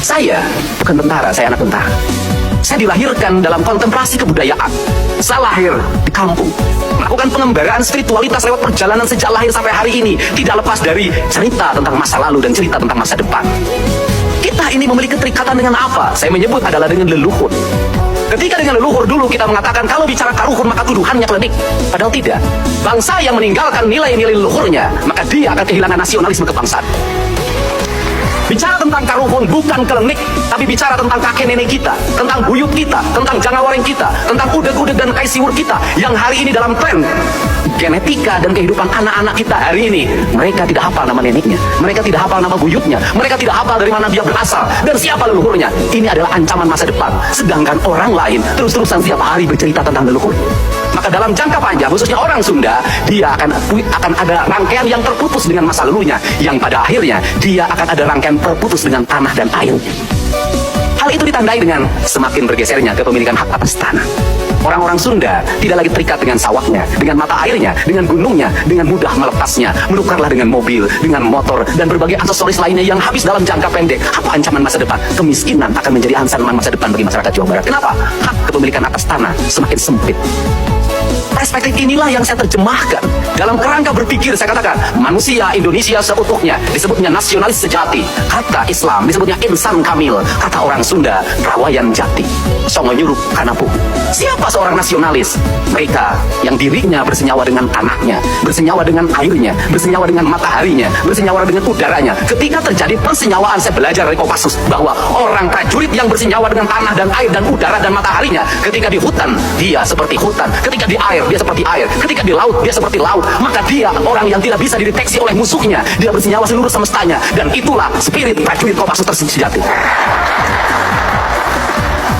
Saya bukan tentara, saya anak tentara. Saya dilahirkan dalam kontemplasi kebudayaan. Saya lahir di kampung, melakukan pengembaraan spiritualitas lewat perjalanan sejak lahir sampai hari ini, tidak lepas dari cerita tentang masa lalu dan cerita tentang masa depan. Kita ini memiliki keterikatan dengan apa? Saya menyebut adalah dengan leluhur. Ketika dengan leluhur dulu kita mengatakan kalau bicara karuhun maka tuduhannya klinik. Padahal tidak. Bangsa yang meninggalkan nilai-nilai leluhurnya, maka dia akan kehilangan nasionalisme kebangsaan. Bicara tentang karuhun bukan klinik, tapi bicara tentang kakek nenek kita, tentang buyut kita, tentang jangawareng kita, tentang udeg-udeg dan kaisiwur kita yang hari ini dalam tren genetika dan kehidupan anak-anak kita hari ini. Mereka tidak hafal nama neneknya, mereka tidak hafal nama buyutnya, mereka tidak hafal dari mana dia berasal dan siapa leluhurnya. Ini adalah ancaman masa depan. Sedangkan orang lain terus-terusan setiap hari bercerita tentang leluhur. Maka dalam jangka panjang, khususnya orang Sunda, dia akan ada rangkaian yang terputus dengan masa lalunya, yang pada akhirnya dia akan ada rangkaian terputus dengan tanah dan airnya. Hal itu ditandai dengan semakin bergesernya kepemilikan hak atas tanah. Orang-orang Sunda tidak lagi terikat dengan sawahnya, dengan mata airnya, dengan gunungnya, dengan mudah melepasnya, menukarlah dengan mobil, dengan motor, dan berbagai aksesoris lainnya yang habis dalam jangka pendek. Apa ancaman masa depan? Kemiskinan akan menjadi ancaman masa depan bagi masyarakat Jawa Barat. Kenapa? Hak kepemilikan atas tanah semakin sempit. Perspektif inilah yang saya terjemahkan dalam kerangka berpikir. Saya katakan manusia Indonesia seutuhnya disebutnya nasionalis sejati, kata Islam disebutnya insan kamil, kata orang Sunda rawayan jati. Songo nyurup kanapu. Siapa seorang nasionalis? Mereka yang dirinya bersenyawa dengan tanahnya, bersenyawa dengan airnya, bersenyawa dengan mataharinya, bersenyawa dengan udaranya. Ketika terjadi persenyawaan, saya belajar dari Kopassus bahwa orang prajurit yang bersenyawa dengan tanah dan air dan udara dan mataharinya, ketika di hutan dia seperti hutan, ketika di air dia seperti air, ketika di laut dia seperti laut. Maka dia orang yang tidak bisa dideteksi oleh musuhnya, dia bersenyawa seluruh semestanya, dan itulah spirit prajurit Kopassus sejati.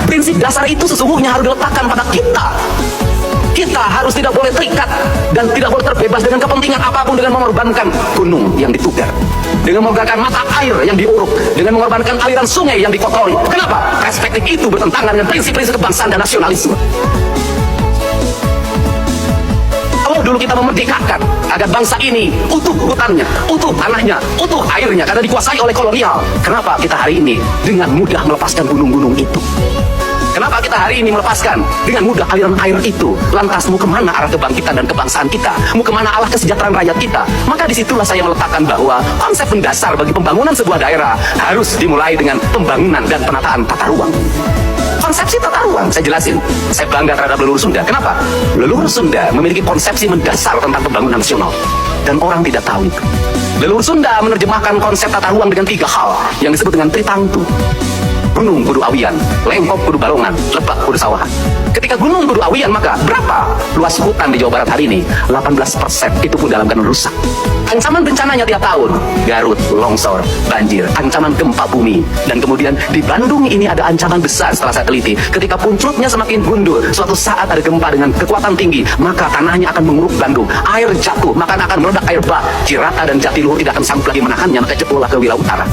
Prinsip dasar itu sesungguhnya harus diletakkan pada kita. Kita harus tidak boleh terikat dan tidak boleh terbebas dengan kepentingan apapun, dengan mengorbankan gunung yang ditugar, dengan mengorbankan mata air yang diuruk, dengan mengorbankan aliran sungai yang dikotori. Kenapa? Perspektif itu bertentangan dengan prinsip-prinsip kebangsaan dan nasionalisme. Kalau dulu kita memerdekakan agar bangsa ini utuh hutannya, utuh tanahnya, utuh airnya karena dikuasai oleh kolonial. Kenapa kita hari ini dengan mudah melepaskan gunung-gunung itu? Kenapa kita hari ini melepaskan dengan mudah aliran air itu? Lantas mau kemana arah kebangkitan dan kebangsaan kita? Mau kemana arah kesejahteraan rakyat kita? Maka disitulah saya meletakkan bahwa konsep mendasar bagi pembangunan sebuah daerah harus dimulai dengan pembangunan dan penataan tata ruang. Konsepsi tata ruang, saya jelasin. Saya bangga terhadap leluhur Sunda. Kenapa? Leluhur Sunda memiliki konsepsi mendasar tentang pembangunan nasional. Dan orang tidak tahu itu. Leluhur Sunda menerjemahkan konsep tata ruang dengan 3 hal yang disebut dengan Tritangtu. Gunung kudu awian, lengkop kudu balongan, lebak kudu sawahan. Ketika gunung kudu awian, maka berapa luas hutan di Jawa Barat hari ini? 18% itu pun dalam keadaan rusak. Ancaman bencananya tiap tahun, Garut, longsor, banjir, ancaman gempa bumi. Dan kemudian di Bandung ini ada ancaman besar setelah saya teliti. Ketika punclutnya semakin gundul, suatu saat ada gempa dengan kekuatan tinggi, maka tanahnya akan menguruk Bandung. Air jatuh, maka akan meledak air bah. Cirata dan Jatiluhur tidak akan sanggup lagi menahannya, maka jebol ke wilayah utara.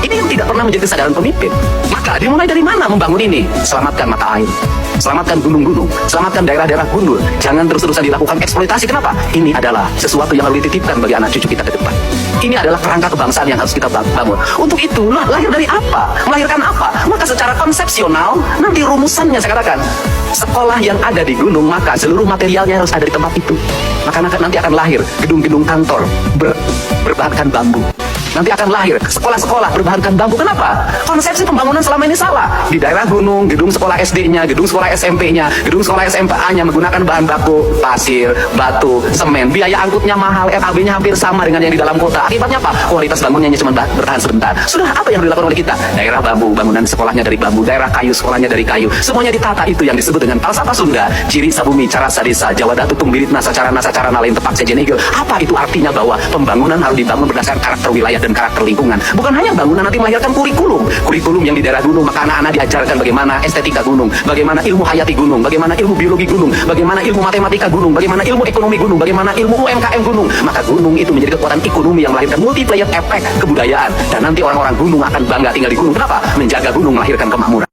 Ini yang tidak pernah menjadi kesadaran pemimpin. Maka dimulai dari mana membangun ini? Selamatkan mata air, selamatkan gunung-gunung, selamatkan daerah-daerah gundul. Jangan terus-terusan dilakukan eksploitasi. Kenapa? Ini adalah sesuatu yang harus dititipkan bagi anak cucu kita ke depan. Ini adalah kerangka kebangsaan yang harus kita bangun. Untuk itu, lahir dari apa? Melahirkan apa? Maka secara konsepsional, nanti rumusannya saya katakan, sekolah yang ada di gunung, maka seluruh materialnya harus ada di tempat itu. Maka nanti akan lahir gedung-gedung kantor berbahankan bambu. Nanti akan lahir sekolah-sekolah berbahankan bambu. Kenapa? Konsepsi pembangunan selama ini salah. Di daerah gunung, gedung sekolah SD-nya, gedung sekolah SMP-nya, gedung sekolah SMA-nya menggunakan bahan baku pasir, batu, semen. Biaya angkutnya mahal, RAB-nya hampir sama dengan yang di dalam kota. Akibatnya apa? Kualitas bangunannya cuma bertahan sebentar. Sudah apa yang dilakukan oleh kita? Daerah bambu, bangunan sekolahnya dari bambu. Daerah kayu, sekolahnya dari kayu. Semuanya ditata. Itu yang disebut dengan falsafah Sunda. Ciri sabumi, cara sadesa, Jawa datu tumbiritna, sacarana lain tepak sejenegel. Apa itu artinya bahwa pembangunan harus dibangun berdasarkan karakter wilayah dan karakter lingkungan. Bukan hanya bangunan nanti melahirkan kurikulum yang di daerah gunung, maka anak-anak diajarkan bagaimana estetika gunung, bagaimana ilmu hayati gunung, bagaimana ilmu biologi gunung, bagaimana ilmu matematika gunung, bagaimana ilmu ekonomi gunung, bagaimana ilmu UMKM gunung. Maka gunung itu menjadi kekuatan ekonomi yang melahirkan multiplier efek kebudayaan, dan nanti orang-orang gunung akan bangga tinggal di gunung. Kenapa? Menjaga gunung melahirkan kemakmuran.